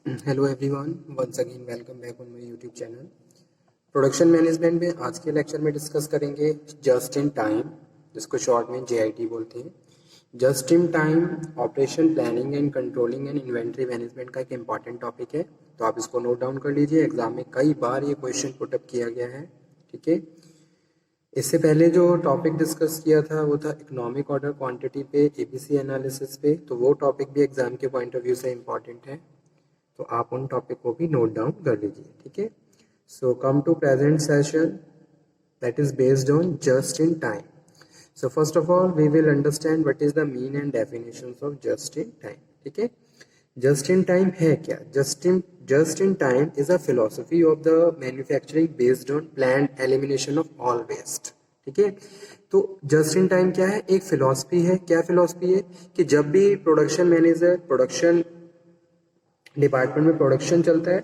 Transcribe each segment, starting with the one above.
Hello everyone, once again welcome back on my YouTube channel. Production management में आज के lecture में discuss करेंगे जस्ट इन टाइम, जिसको शॉर्ट में JIT बोलते हैं। Just in time operation planning and controlling and inventory management का एक इंपॉर्टेंट टॉपिक है, तो आप इसको नोट डाउन कर लीजिए। एग्जाम में कई बार ये क्वेश्चन पुटअप किया गया है। ठीक है, इससे पहले जो टॉपिक डिस्कस किया था वो था इकोनॉमिक ऑर्डर क्वांटिटी पे, ABC एनालिसिस पे, तो वो टॉपिक भी एग्जाम के पॉइंट ऑफ व्यू से इम्पॉर्टेंट है, तो आप उन टॉपिक को भी नोट डाउन कर लीजिए। ठीक है, so come to present session that is based on just in time. So first of all we will understand what is the mean and definitions of just in time. ठीक है, just in time है क्या? Just in time is a philosophy of the manufacturing based on planned elimination of all waste. ठीक है, तो just in time क्या है? एक फिलोसफी है। क्या फिलोसफी है? कि जब भी प्रोडक्शन मैनेजर प्रोडक्शन डिपार्टमेंट में प्रोडक्शन चलता है,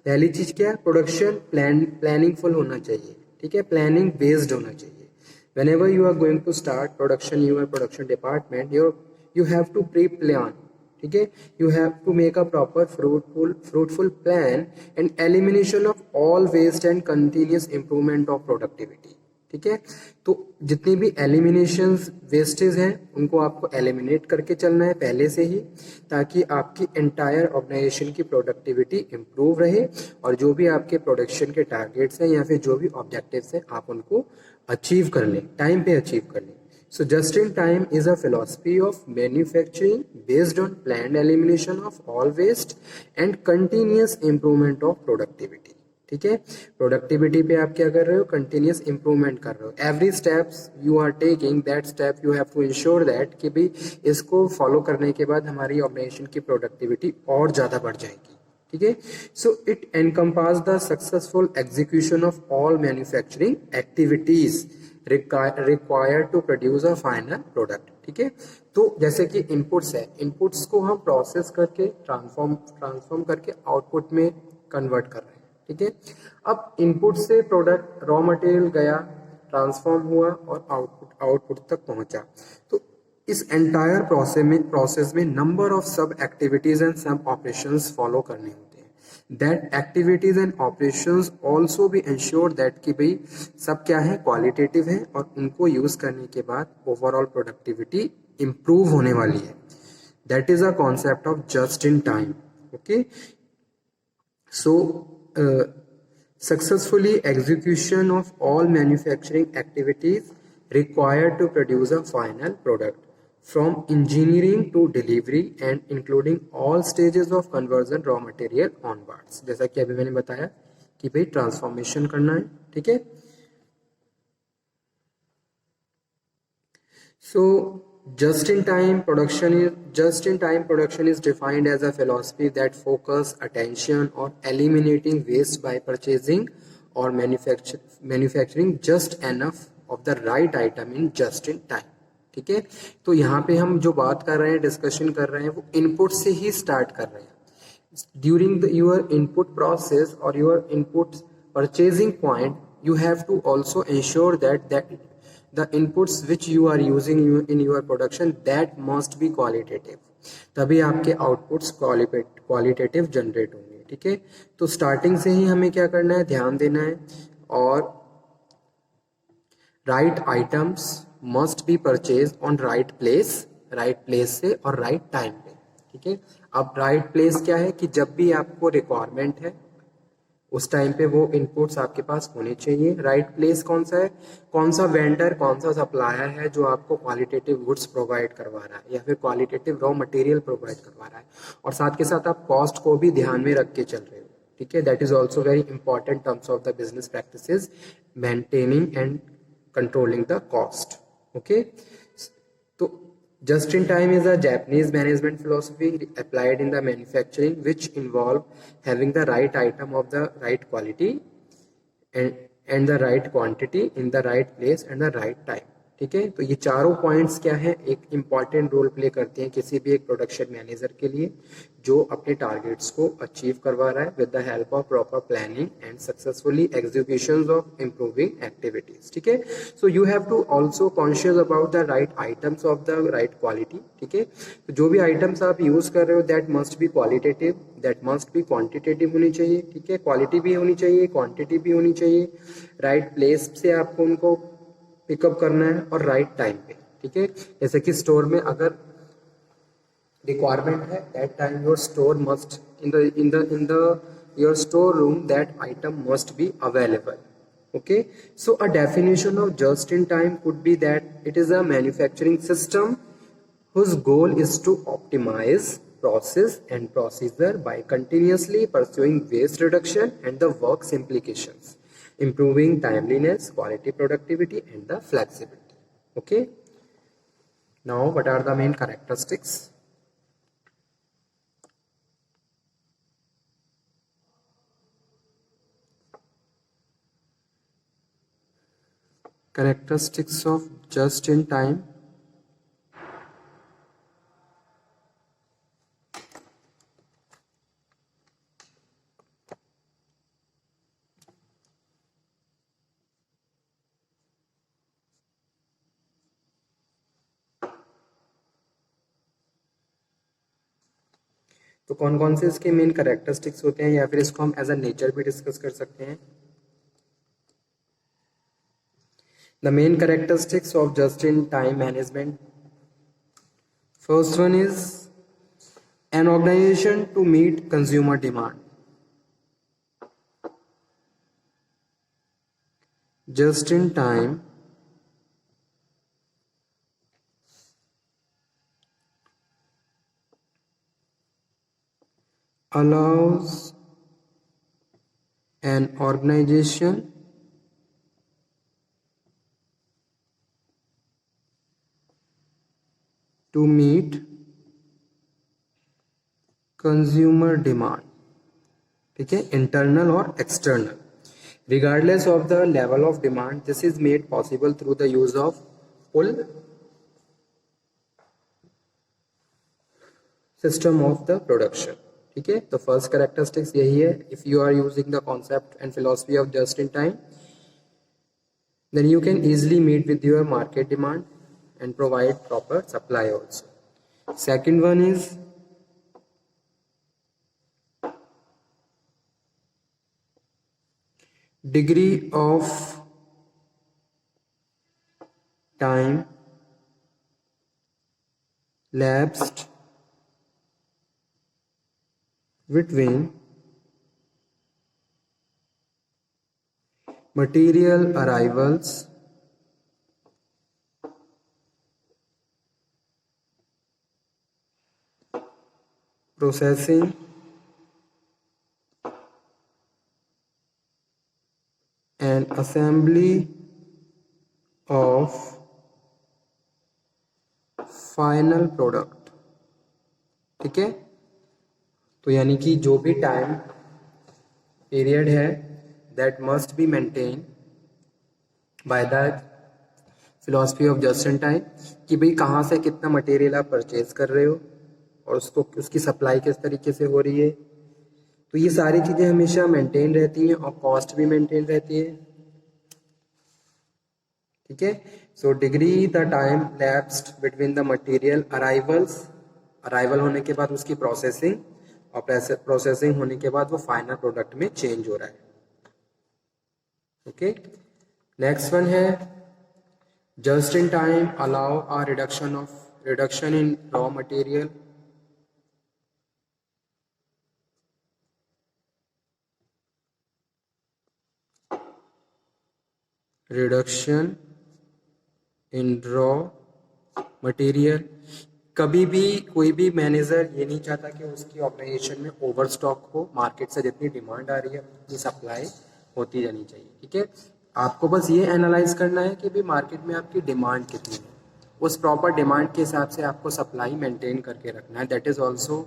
पहली चीज क्या है? प्रोडक्शन प्लानिंग फुल होना चाहिए। ठीक है, प्लानिंग बेस्ड होना चाहिए। whenever you are going to start production, your production department, you have to pre-plan. ठीक है, you have to make a proper fruitful plan and elimination of all waste and continuous improvement of productivity. ठीक है, तो जितनी भी elimination wastage हैं उनको आपको एलिमिनेट करके चलना है पहले से ही, ताकि आपकी एंटायर ऑर्गेनाइजेशन की प्रोडक्टिविटी इंप्रूव रहे और जो भी आपके प्रोडक्शन के टारगेट्स हैं या फिर जो भी ऑब्जेक्टिव्स हैं आप उनको अचीव कर लें, टाइम पे अचीव कर लें। So just in time is a philosophy of manufacturing based on planned elimination of all waste and continuous improvement of productivity. ठीक है, प्रोडक्टिविटी पे आप क्या कर रहे हो? कंटिन्यूस इंप्रूवमेंट कर रहे हो। Every steps you are taking that step you have to ensure that कि भाई इसको फॉलो करने के बाद हमारी ऑर्गेनाइजेशन की प्रोडक्टिविटी और ज़्यादा बढ़ जाएगी। ठीक है, so it encompass the successful execution of all manufacturing activities required to produce a final product. ठीक है, तो जैसे कि इनपुट्स है, इनपुट्स को हम प्रोसेस करके ट्रांसफॉर्म करके आउटपुट में कन्वर्ट कर रहे हैं। ठीक है, अब इनपुट से प्रोडक्ट रॉ मटेरियल गया, ट्रांसफॉर्म हुआ और आउटपुट तक पहुंचा। तो इस एंटायर प्रोसेस में नंबर ऑफ सब एक्टिविटीज एंड सब ऑपरेशंस फॉलो करने होते हैं। That activities and operations also भी इंश्योर दैट कि भाई सब क्या है? क्वालिटेटिव है और उनको यूज करने के बाद ओवरऑल प्रोडक्टिविटी इंप्रूव होने वाली है। That is a concept of just in time. Okay, so successfully execution of all manufacturing activities required to produce a final product from engineering to delivery and including all stages of conversion raw material onwards। जैसा कि अभी मैंने बताया कि भाई transformation करना है। ठीक है, so just in time production is defined as a philosophy that focus attention on eliminating waste by purchasing or manufacturing just enough of the right item in just in time। ठीक है, तो यहाँ पे हम जो बात कर रहे हैं, डिस्कशन कर रहे हैं, वो इनपुट से ही स्टार्ट कर रहे हैं। ड्यूरिंग योर इनपुट प्रोसेस और your input purchasing point you have to also ensure that the inputs which you are using in your production that must be qualitative, तभी आपके आउटपुट्स क्वालिटेटिव जनरेट होंगे। ठीक है, तो स्टार्टिंग से ही हमें क्या करना है? ध्यान देना है। और right items must be purchase on right place से और राइट टाइम पे। ठीक है, अब राइट प्लेस क्या है? कि जब भी आपको रिक्वायरमेंट है उस टाइम पे वो इनपुट्स आपके पास होने चाहिए। राइट प्लेस कौन सा है? कौन सा वेंडर, कौन सा सप्लायर है जो आपको क्वालिटेटिव गुड्स प्रोवाइड करवा रहा है या फिर क्वालिटेटिव रॉ मटेरियल प्रोवाइड करवा रहा है, और साथ के साथ आप कॉस्ट को भी ध्यान में रख के चल रहे हो। ठीक है, that is also very important terms of the business practices, maintaining and controlling the cost. Okay, तो just in time is a Japanese management philosophy applied in the manufacturing, which involve having the right item of the right quality and the right quantity in the right place and the right time। ठीक है। तो ये चारों points क्या है, एक important role play करते हैं किसी भी एक प्रोडक्शन मैनेजर के लिए जो अपने टारगेट्स को अचीव करवा रहा है with the help of proper planning and successfully execution of improving activities. ठीक है। So you have to also conscious about the right items of the right quality. ठीक है। तो जो भी आइटम्स आप यूज कर रहे हो that must be qualitative, that must be quantitative होनी चाहिए। ठीक है। क्वालिटी भी होनी चाहिए, क्वांटिटी भी होनी चाहिए। राइट प्लेस से आपको उनको पिकअप करना है और राइट टाइम पे। ठीक है। जैसे कि स्टोर में अगर रिक्वायरमेंट है that time your store must in the your store room that item must be available. Okay, so a definition of just in time could be that it is a manufacturing system whose goal is to optimize process and procedure by continuously pursuing waste reduction and the work's implications, improving timeliness, quality, productivity and the flexibility. Okay, now what are the main characteristics? Characteristics of just in time. तो कौन कौन से इसके main characteristics होते हैं या फिर इसको हम एज अ नेचर भी डिस्कस कर सकते हैं। The main characteristics of just-in-time management. First one is an organization to meet consumer demand. Just-in-time allows an organization to meet consumer demand. ठीक है, इंटरनल और external, regardless of the level of demand. This is made possible through the use of pull system of the production. ठीक है, तो first characteristics यही है. If you are using the concept and philosophy of just in time, then you can easily meet with your market demand and provide proper supply also. Second one is degree of time lapsed between material arrivals processing and assembly of final product. ठीक है, तो यानी कि जो भी time period है that must be maintain by the philosophy of just in time, कि भाई कहाँ से कितना मटेरियल आप परचेज कर रहे हो और उसको उसकी सप्लाई किस तरीके से हो रही है. तो ये सारी चीज़ें हमेशा मेंटेन रहती हैं और कॉस्ट भी मेंटेन रहती है. ठीक है, so degree the time lapsed between the material arrivals, arrival होने के बाद उसकी प्रोसेसिंग और प्रोसेसिंग होने के बाद वो फाइनल प्रोडक्ट में चेंज हो रहा है. ओके, नेक्स्ट वन है just in time allow a reduction in raw material. Reduction in raw material. कभी भी कोई भी मैनेजर ये नहीं चाहता कि उसकी ऑर्गेनाइजेशन में ओवर स्टॉक हो. मार्केट से जितनी डिमांड आ रही है उतनी सप्लाई होती रहनी चाहिए. ठीक है, आपको बस ये एनालाइज करना है कि भी मार्केट में आपकी डिमांड कितनी है, उस प्रॉपर डिमांड के हिसाब से आपको सप्लाई मेंटेन करके रखना है. That is also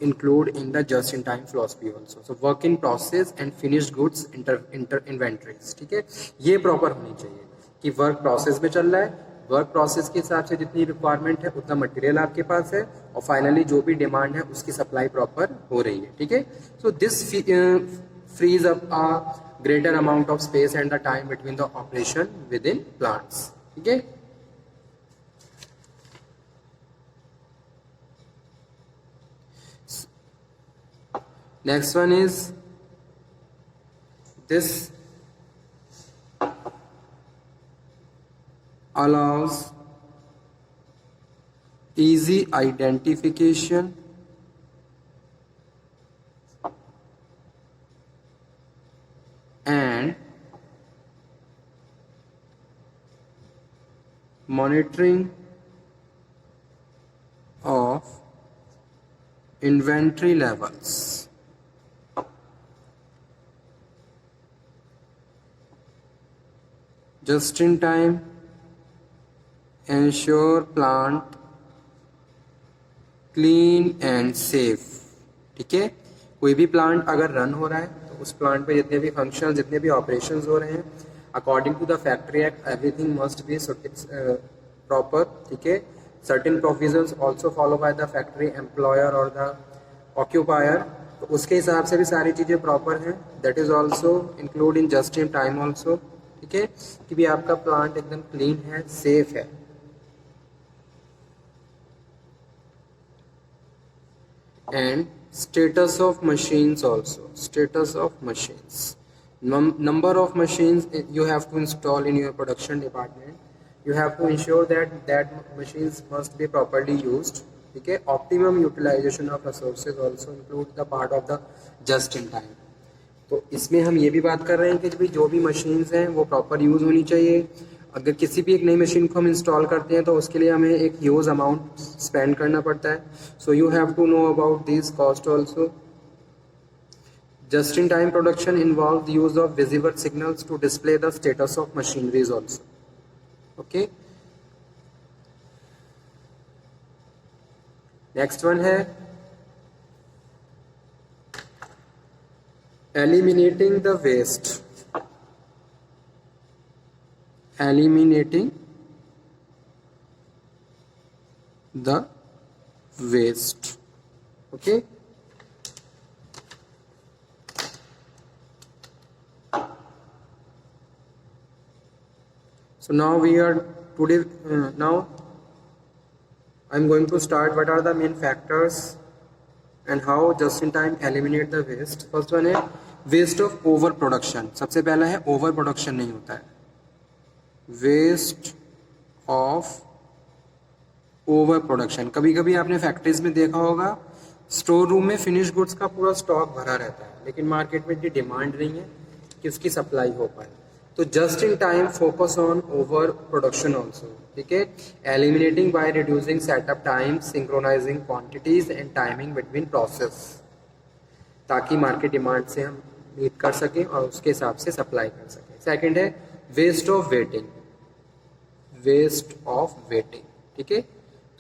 include in the just in time philosophy also. So work in process and finished goods inter inventories. ठीक है, ये प्रॉपर होनी चाहिए कि वर्क प्रोसेस में चल रहा है, वर्क प्रोसेस के हिसाब से जितनी रिक्वायरमेंट है उतना मटेरियल आपके पास है, और फाइनली जो भी डिमांड है उसकी सप्लाई प्रॉपर हो रही है, ठीक है। So this frees up a greater amount of space and the time between the operation within plants, ठीक है। Next one is this allows easy identification and monitoring of inventory levels. Just in time ensure plant clean and safe, ठीक है। कोई भी plant अगर run हो रहा है तो उस प्लांट पे जितने भी फंक्शन, जितने भी ऑपरेशंस हो रहे हैं, according to the factory act everything must be proper, ठीक है। Certain provisions also follow by the factory employer और द ऑक्यूपायर, तो उसके हिसाब से भी सारी चीज़ें प्रॉपर हैं। That is also include in just in time also, ठीक है, कि भी आपका प्लांट एकदम क्लीन है, सेफ है। And status of machines also, status of machines, number of machines you have to install in your production department. You have to ensure that machines must be properly used, ठीक है। optimum utilization of resources also include the part of the just in time. तो इसमें हम ये भी बात कर रहे हैं कि जो भी मशीन्स हैं वो प्रॉपर यूज़ होनी चाहिए। अगर किसी भी एक नई मशीन को हम इंस्टॉल करते हैं तो उसके लिए हमें एक ह्यूज अमाउंट स्पेंड करना पड़ता है। So you have to know about this cost also. Just in time production involve the use of visible signals to display the status of machineries also, okay. Next one है eliminating the waste, eliminating the waste, okay। So now we are today now I am going to start what are the main factors and how just in time eliminate the waste. First one है waste of over production. सबसे पहला है over production नहीं होता है, waste of over production. कभी कभी आपने फैक्ट्रीज में देखा होगा स्टोर रूम में फिनिश गुड्स का पूरा स्टॉक भरा रहता है, लेकिन मार्केट में इतनी डिमांड नहीं है कि उसकी सप्लाई हो पाए। तो just in time focus on over production also, ठीक है। Eliminating by reducing setup time, synchronising quantities and timing between process, ताकि मार्केट डिमांड से हम मीट कर सकें और उसके हिसाब से सप्लाई कर सकें। सेकंड है waste of waiting, waste of waiting, ठीक है।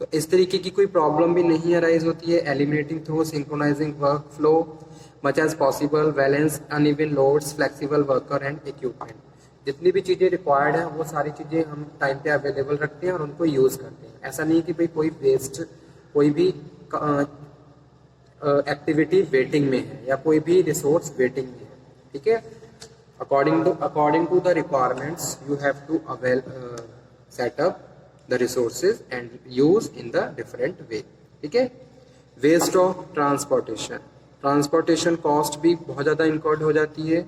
तो इस तरीके की कोई प्रॉब्लम भी नहीं अराइज होती है। Eliminating through synchronising work flow much as possible, balance uneven loads, flexible worker and equipment. जितनी भी चीज़ें रिक्वायर्ड है वो सारी चीज़ें हम टाइम पे अवेलेबल रखते हैं और उनको यूज़ करते हैं। ऐसा नहीं कि भाई कोई वेस्ट, कोई भी एक्टिविटी वेटिंग में है या कोई भी रिसोर्स वेटिंग में है, ठीक है। According to the requirements you have to avail set up the resources and use in the different way, ठीक है। Waste of transportation, transportation cost भी बहुत ज़्यादा इंकर्ड हो जाती है,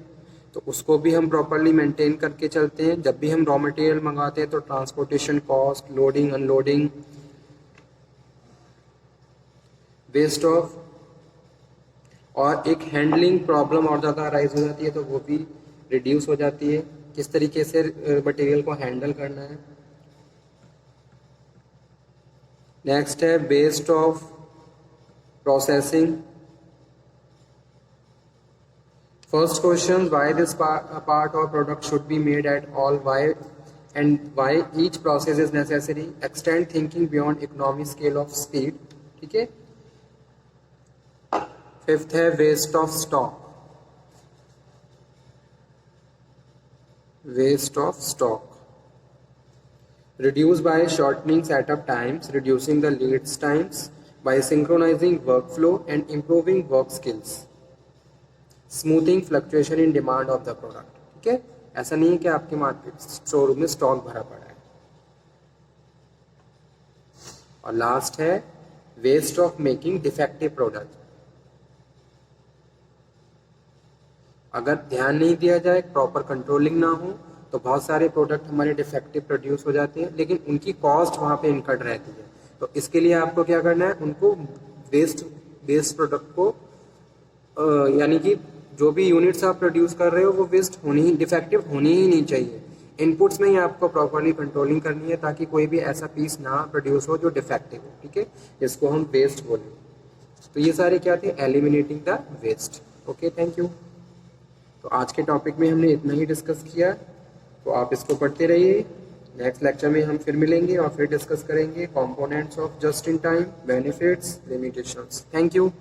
तो उसको भी हम प्रॉपरली मेंटेन करके चलते हैं। जब भी हम रॉ मटेरियल मंगाते हैं तो transportation cost, loading unloading, waste of, और एक हैंडलिंग प्रॉब्लम और ज़्यादा राइज हो जाती है तो वो भी रिड्यूस हो जाती है, किस तरीके से मटेरियल को हैंडल करना है। नेक्स्ट है waste of processing. First question, why this part of product should be made at all, why and why each process is necessary, extend thinking beyond economy scale of speed, ठीक है। Fifth है waste of stock, waste of stock, reduce by shortening setup times, reducing the lead times by synchronizing workflow and improving work skills, smoothing fluctuation in demand of the product। ठीक है, ऐसा नहीं है कि आपके मार्केट शोरूम में stock भरा पड़ा है। और लास्ट है waste of making defective product. अगर ध्यान नहीं दिया जाए, प्रॉपर कंट्रोलिंग ना हो, तो बहुत सारे प्रोडक्ट हमारे डिफेक्टिव प्रोड्यूस हो जाते हैं, लेकिन उनकी कॉस्ट वहाँ पे इनकट रहती है। तो इसके लिए आपको क्या करना है, उनको वेस्ट प्रोडक्ट को यानी कि जो भी यूनिट्स आप प्रोड्यूस कर रहे हो वो डिफेक्टिव होनी ही नहीं चाहिए। इनपुट्स में ही आपको प्रॉपरली कंट्रोलिंग करनी है ताकि कोई भी ऐसा पीस ना प्रोड्यूस हो जो डिफेक्टिव हो। ठीक है, इसको हम वेस्ट बोलें। तो ये सारे क्या थे, eliminating the waste. Okay, thank you. तो आज के टॉपिक में हमने इतना ही डिस्कस किया, तो आप इसको पढ़ते रहिए। नेक्स्ट लेक्चर में हम फिर मिलेंगे और फिर डिस्कस करेंगे components of just in time, benefits, limitations. Thank you.